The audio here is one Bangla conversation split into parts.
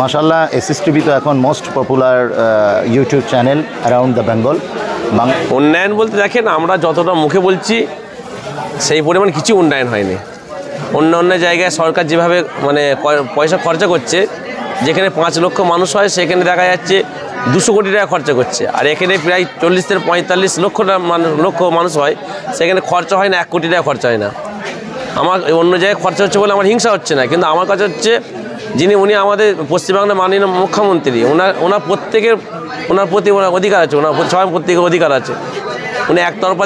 মাশাআল্লাহ, এসএসটিভি তো এখন most popular YouTube channel around the Bengal. উন্নয়ন বলতে দেখেন, আমরা যতটা মুখে বলছি সেই পরিমাণ কিছু উন্নয়ন হয়নি। অন্য জায়গায় সরকার যেভাবে মানে পয়সা খরচা করছে, যেখানে 5 লক্ষ মানুষ হয় সেখানে দেখা যাচ্ছে 200 কোটি টাকা খরচা করছে, আর এখানে প্রায় 40 থেকে 45 লক্ষ মানুষ হয়, সেখানে খরচা হয় না 1 কোটি টাকা খরচা হয় না। আমার অন্য জায়গায় খরচা হচ্ছে বলে আমার হিংসা হচ্ছে না, কিন্তু আমার কাছে হচ্ছে উনি আমাদের পশ্চিমবাংলার মাননীয় মুখ্যমন্ত্রী, ওনার প্রতি অধিকার আছে, সবার প্রত্যেকের অধিকার আছে। উনি একতরফা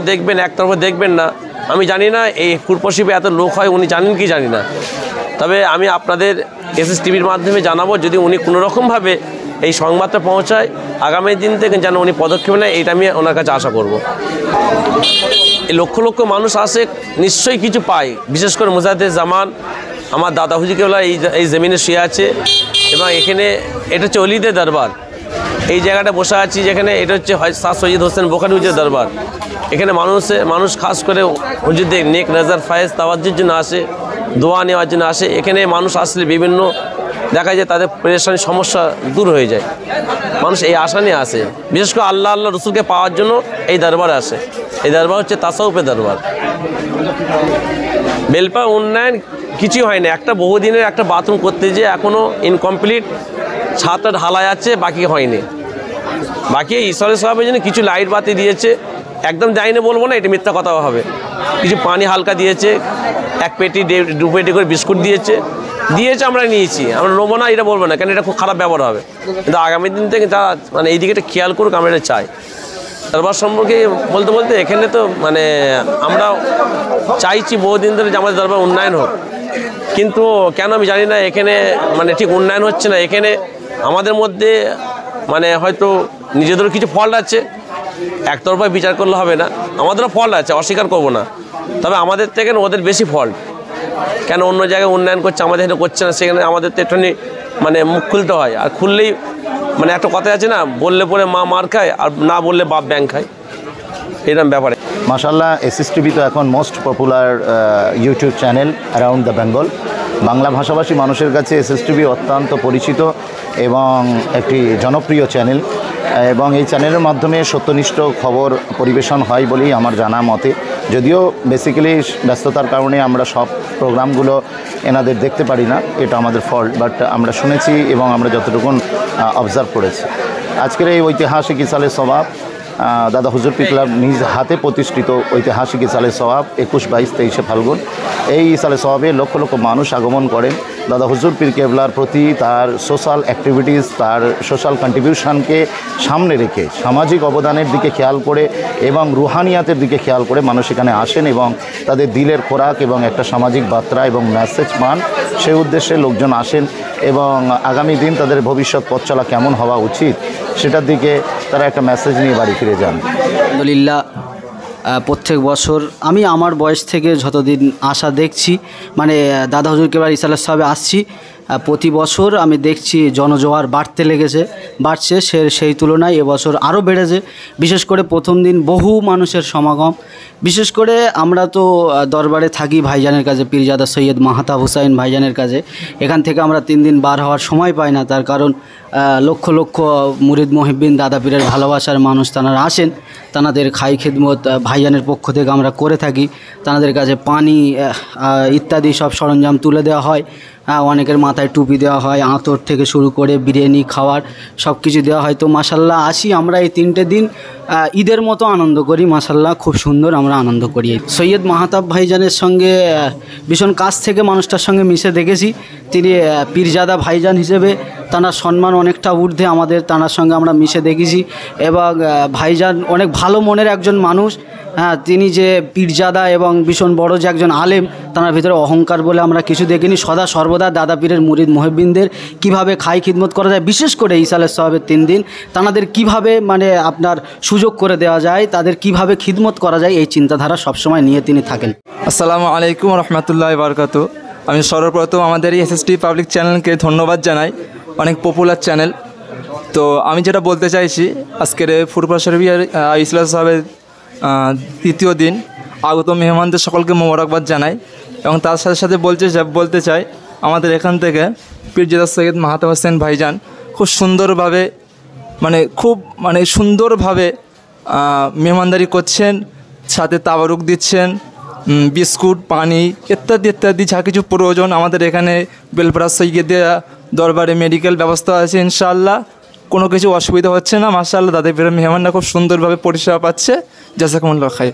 দেখবেন না। আমি জানি না এই ফুরপশিপে এত লোক হয়, উনি জানেন কি জানি না। তবে আমি আপনাদের এসএসটিভির মাধ্যমে জানাবো, যদি উনি কোনোরকমভাবে এই সংবাদটা পৌঁছায়, আগামী দিন থেকে যেন উনি পদক্ষেপ নেয়, এটা আমি ওনার কাছে আশা করব। এই লক্ষ মানুষ আসে, নিশ্চয়ই কিছু পায়। বিশেষ করে মুজাহিদুর জামান, আমার দাদা হুজুর কেবলা এই জমিনে শুয়ে আছে, এবং এখানে এটা হচ্ছে অলিদের দরবার। এই জায়গাটা বসে আছি যেখানে, এটা হচ্ছে শাহ সৈয়দ হোসেন বোখারি হুজুরের দরবার। এখানে মানুষ খাস করে হুজুরদের নেক নজর ফায়েজ তাওয়াজ্জুর জন্য আসে, দোয়া নেওয়ার জন্য আসে। এখানে মানুষ আসলে বিভিন্ন দেখা যায় তাদের পেরেশানি সমস্যা দূর হয়ে যায়। মানুষ এই আশা নিয়ে আসে, বিশেষ করে আল্লাহ রসুলকে পাওয়ার জন্য এই দরবারে আসে। এই দরবার হচ্ছে তাসাউফের দরবার। বেলপা উন্নয়ন কিছুই হয়নি। একটা বহুদিনের একটা বাথরুম করতে যেয়ে এখনও ইনকমপ্লিট, ছাদটা ঢালাই আছে, বাকি হয়নি। বাকি ঈশ্বরের সাহেবের জন্য কিছু লাইট বাতি দিয়েছে, একদম যায়নি বলবো না, এটা মিথ্যা কথা হবে। কিছু পানি হালকা দিয়েছে, 1 পেটি 2 পেটি করে বিস্কুট দিয়েছে, আমরা নিয়েছি। আমরা নেবো না এটা বলবো না, কেন এটা খুব খারাপ ব্যবহার হবে। কিন্তু আগামী দিন থেকে যারা মানে এই দিকে একটা খেয়াল করুক, আমরা এটা চাই। দরবার সম্পর্কে বলতে এখানে তো মানে আমরা চাইছি বহুদিন ধরে যে আমাদের দরবার উন্নয়ন হোক, কিন্তু কেন আমি জানি না এখানে মানে ঠিক উন্নয়ন হচ্ছে না। এখানে আমাদের মধ্যে মানে হয়তো নিজেদেরও কিছু ফল্ট আছে, একতরফায় বিচার করলে হবে না। আমাদেরও ফল্ট আছে, অস্বীকার করবো না, তবে আমাদের থেকে ওদের বেশি ফল্ট। কেন অন্য জায়গায় উন্নয়ন করছে, আমাদের এখানে করছে না, সেখানে আমাদের তো একটুখানি মানে মুখ খুলতে হয়। আর খুললেই মানে একটা কথা আছে না, বললে পরে মা মার খায়, আর না বললে বাপ ব্যাং খায়, এরকম ব্যাপারে। মাশাআল্লাহ, এসএসটিভি তো এখন most popular YouTube channel around the Bengal. Bangla ভাষাভাষী মানুষের কাছে এসএসটিভি অত্যন্ত পরিচিত এবং একটি জনপ্রিয় চ্যানেল, এবং এই চ্যানেলের মাধ্যমে সত্যনিষ্ঠ খবর পরিবেশন হয় বলেই আমার জানা মতে। যদিও বেসিক্যালি ব্যস্ততার কারণে আমরা সব প্রোগ্রামগুলো এনাদের দেখতে পারি না, এটা আমাদের ফল্ট, বাট আমরা শুনেছি এবং আমরা যতটুকুন অবজার্ভ করেছি। আজকের এই ঐতিহাসিক ইসালে সওয়াব, দাদা হুজুর পীর ক্লাব নিজ হাতে প্রতিষ্ঠিত ঐতিহাসিক ইসালে সওয়াব 21, 22, 23 ফাল্গুন। এই ইসালে সওয়াবে লক্ষ মানুষ আগমন করেন। দাদা হুজুর পীর কেবলার প্রতি তার সোশ্যাল অ্যাক্টিভিটিস, তার সোশ্যাল কন্ট্রিবিউশনকে সামনে রেখে, সামাজিক অবদানের দিকে খেয়াল করে এবং রুহানিয়াতের দিকে খেয়াল করে মানুষ এখানে আসেন এবং তাদের দিলের খোরাক এবং একটা সামাজিক বার্তা এবং মেসেজ পান। সেই উদ্দেশ্যে লোকজন আসেন এবং আগামী দিন তাদের ভবিষ্যৎ পথ চলা কেমন হওয়া উচিত সেটার দিকে তারা একটা মেসেজ নিয়ে বাড়ি ফিরে যান। আলহামদুলিল্লাহ, প্রত্যেক বছর আমি আমার বয়স থেকে যতদিন আশা দেখছি, মানে দাদা হুজুর কেবলার ইসালে সাহেবে আসছি, প্রতি বছর আমি দেখছি জনজোয়ার বাড়ছে। সেই তুলনায় এবছর আরও বেড়েছে। বিশেষ করে প্রথম দিন বহু মানুষের সমাগম। বিশেষ করে আমরা তো দরবারে থাকি ভাইজানের কাছে, পীরজাদা সৈয়দ মাহতাব হুসাইন ভাইজানের কাছে। এখান থেকে আমরা 3 দিন বার হওয়ার সময় পাই না, তার কারণ লক্ষ মুরিদ মুহিব্বিন দাদা পীরের ভালোবাসার মানুষ তাঁরা আসেন। তাঁদের খাই খেদমত ভাইজানের পক্ষ থেকে আমরা করে থাকি। তাঁদের কাছে পানি ইত্যাদি সব সরঞ্জাম তুলে দেওয়া হয়। অনেকের মাথায় টুপি দেওয়া হয়, আঁতর থেকে শুরু করে বিরিয়ানি খাওয়ার সব কিছু দেওয়া হয়। তো মাশাল্লাহ আসি আমরা এই 3টে দিন ঈদের মতো আনন্দ করি। মাশাল্লাহ খুব সুন্দর আমরা আনন্দ করি। সৈয়দ মাহতাব ভাইজানের সঙ্গে ভীষণ কাছ থেকে মানুষটার সঙ্গে মিশে দেখেছি। তিনি পীরজাদা ভাইজান হিসেবে তাঁর সম্মান অনেকটা ঊর্ধ্বে আমাদের, তাঁর সঙ্গে আমরা মিশে দেখেছি। এবং ভাইজান অনেক ভালো মনের একজন মানুষ। তিনি যে পীরজাদা এবং ভীষণ বড় যে একজন আলেম, তার ভিতরে অহংকার বলে আমরা কিছু দেখিনি। সর্বদা দাদা পীরের মুরিদ মুহিব্বিনদের কীভাবে খাই খিদমত করা যায়, বিশেষ করে ইসালে সাহেবের 3 দিন তাঁদের কীভাবে মানে আপনার সুযোগ করে দেওয়া যায়, তাদের কিভাবে খিদমত করা যায়, এই চিন্তাধারা সবসময় নিয়ে তিনি থাকেন। আসসালামু আলাইকুম রহমতুল্লাহ বারকাতু। আমি সর্বপ্রথম আমাদের এই এসএসটিভি পাবলিক চ্যানেলকে ধন্যবাদ জানাই, অনেক পপুলার চ্যানেল। তো আমি যেটা বলতে চাইছি, আজকের ফুরফুরা শরীফের ইসলাম সাহেবের 3য় দিন আগত মেহমানদের সকলকে মোবারকবাদ জানাই, এবং তার সাথে সাথে বলতে চাই আমাদের এখান থেকে পীরজাদা সৈয়দ মাহাতাব হোসেন ভাইজান খুব সুন্দরভাবে খুব সুন্দরভাবে মেহমানদারি করছেন, সাথে তাবারুক দিচ্ছেন, বিস্কুট, পানি ইত্যাদি ইত্যাদি যা কিছু প্রয়োজন আমাদের এখানে বেলপাড়া সৈয়দে দরবারে মেডিকেল ব্যবস্থা আছে। ইনশাআল্লাহ কোনো কিছু অসুবিধা হচ্ছে না। মাশাআল্লাহ, দাদা মেহমানরা খুব সুন্দরভাবে পরিষেবা পাচ্ছে। জাযাকুমুল্লাহ খাইর।